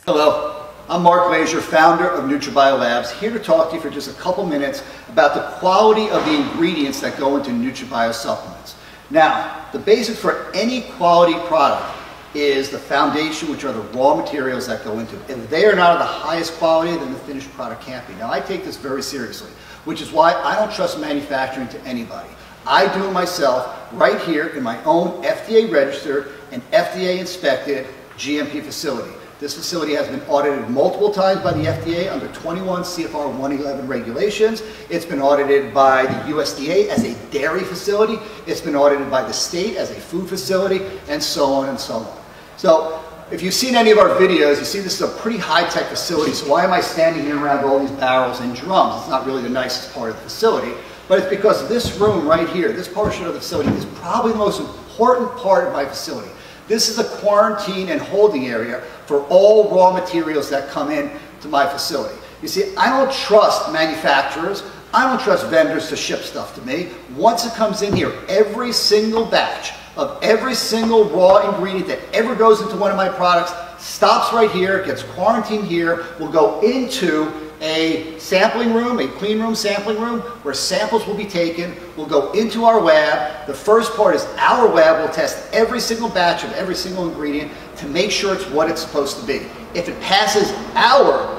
Hello, I'm Mark Glazier, founder of NutriBio Labs, here to talk to you for just a couple minutes about the quality of the ingredients that go into NutriBio supplements. Now, the basics for any quality product is the foundation, which are the raw materials that go into it. If they are not of the highest quality, then the finished product can't be. Now, I take this very seriously, which is why I don't trust manufacturing to anybody. I do it myself right here in my own FDA registered and FDA inspected GMP facility. This facility has been audited multiple times by the FDA under 21 CFR 111 regulations. It's been audited by the USDA as a dairy facility. It's been audited by the state as a food facility, and so on and so on. So if you've seen any of our videos, you see this is a pretty high-tech facility. So why am I standing here around all these barrels and drums? It's not really the nicest part of the facility, but it's because this room right here, this portion of the facility, is probably the most important part of my facility. This is a quarantine and holding area for all raw materials that come in to my facility. You see, I don't trust manufacturers. I don't trust vendors to ship stuff to me. Once it comes in here, every single batch of every single raw ingredient that ever goes into one of my products stops right here, gets quarantined here, will go into a sampling room, a clean room sampling room, where samples will be taken, will go into our lab. The first part is our lab will test every single batch of every single ingredient to make sure it's what it's supposed to be. If it passes our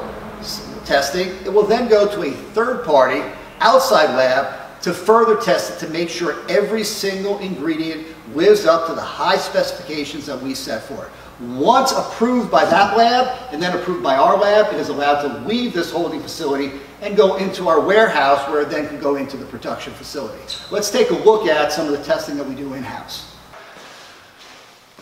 testing, it will then go to a third party outside lab to further test it to make sure every single ingredient lives up to the high specifications that we set for it. Once approved by that lab and then approved by our lab, it is allowed to leave this holding facility and go into our warehouse, where it then can go into the production facility. Let's take a look at some of the testing that we do in-house.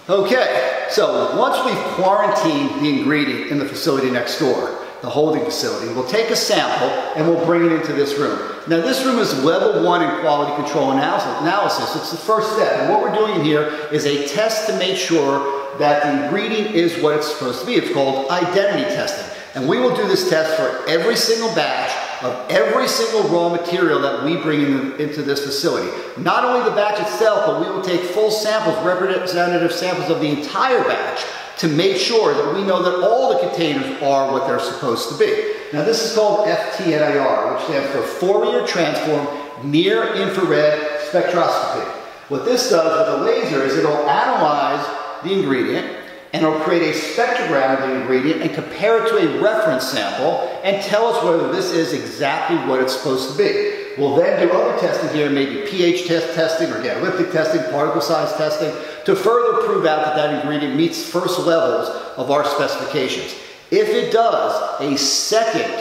Okay, so once we've quarantined the ingredient in the facility next door, the holding facility, we'll take a sample and we'll bring it into this room. Now, this room is level 1 in quality control analysis. It's the first step, and what we're doing here is a test to make sure that the ingredient is what it's supposed to be. It's called identity testing. And we will do this test for every single batch of every single raw material that we bring into this facility. Not only the batch itself, but we will take full samples, representative samples of the entire batch, to make sure that we know that all the containers are what they're supposed to be. Now, this is called FTNIR, which stands for Fourier Transform Near Infrared Spectroscopy. What this does with a laser is it'll analyze the ingredient, and it'll create a spectrogram of the ingredient and compare it to a reference sample and tell us whether this is exactly what it's supposed to be. We'll then do other testing here, maybe pH testing, organoleptic testing, particle size testing, to further prove out that that ingredient meets first levels of our specifications. If it does, a second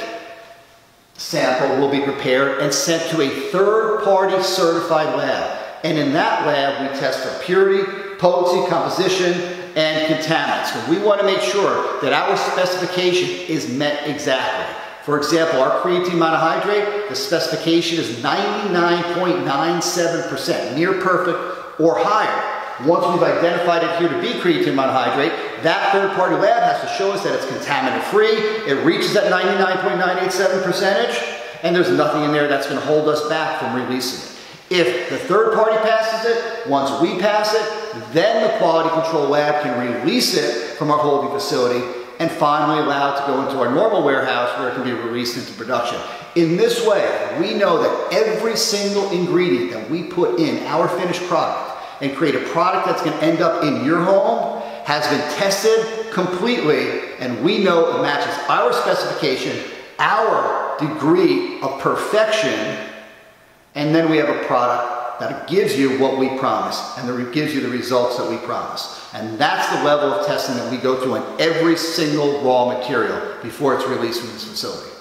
sample will be prepared and sent to a third-party certified lab. And in that lab, we test for purity, potency, composition, and contaminants. So we want to make sure that our specification is met exactly. For example, our creatine monohydrate, the specification is 99.97%, near perfect or higher. Once we've identified it here to be creatine monohydrate, that third-party lab has to show us that it's contaminant-free, it reaches that 99.987%, and there's nothing in there that's going to hold us back from releasing it. If the third party passes it, once we pass it, then the quality control lab can release it from our holding facility and finally allow it to go into our normal warehouse, where it can be released into production. In this way, we know that every single ingredient that we put in our finished product and create a product that's going to end up in your home has been tested completely, and we know it matches our specification, our degree of perfection, and then we have a product that gives you what we promise and that gives you the results that we promise. And that's the level of testing that we go through on every single raw material before it's released from this facility.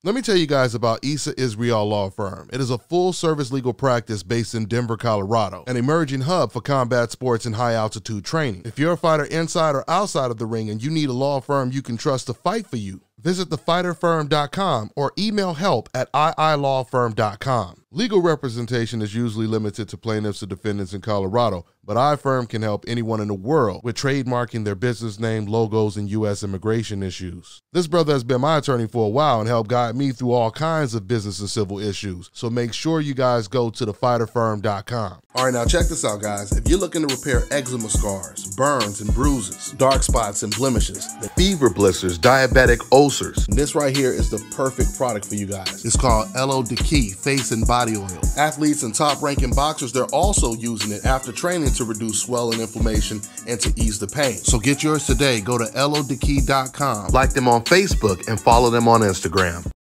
Let me tell you guys about Issa Israel Law Firm. It is a full-service legal practice based in Denver, Colorado, an emerging hub for combat sports and high-altitude training. If you're a fighter inside or outside of the ring and you need a law firm you can trust to fight for you, visit thefighterfirm.com or email help@iilawfirm.com. Legal representation is usually limited to plaintiffs or defendants in Colorado, but iFirm can help anyone in the world with trademarking their business name, logos, and U.S. immigration issues. This brother has been my attorney for a while and helped guide me through all kinds of business and civil issues, so make sure you guys go to thefighterfirm.com. All right, now check this out, guys. If you're looking to repair eczema scars, burns and bruises, dark spots and blemishes, fever blisters, diabetic ulcers, this right here is the perfect product for you guys. It's called LO Decay Face and Body Oil. Athletes and top-ranking boxers, they're also using it after training to reduce swelling, inflammation, and to ease the pain. So get yours today. Go to lodecay.com, like them on Facebook, and follow them on Instagram.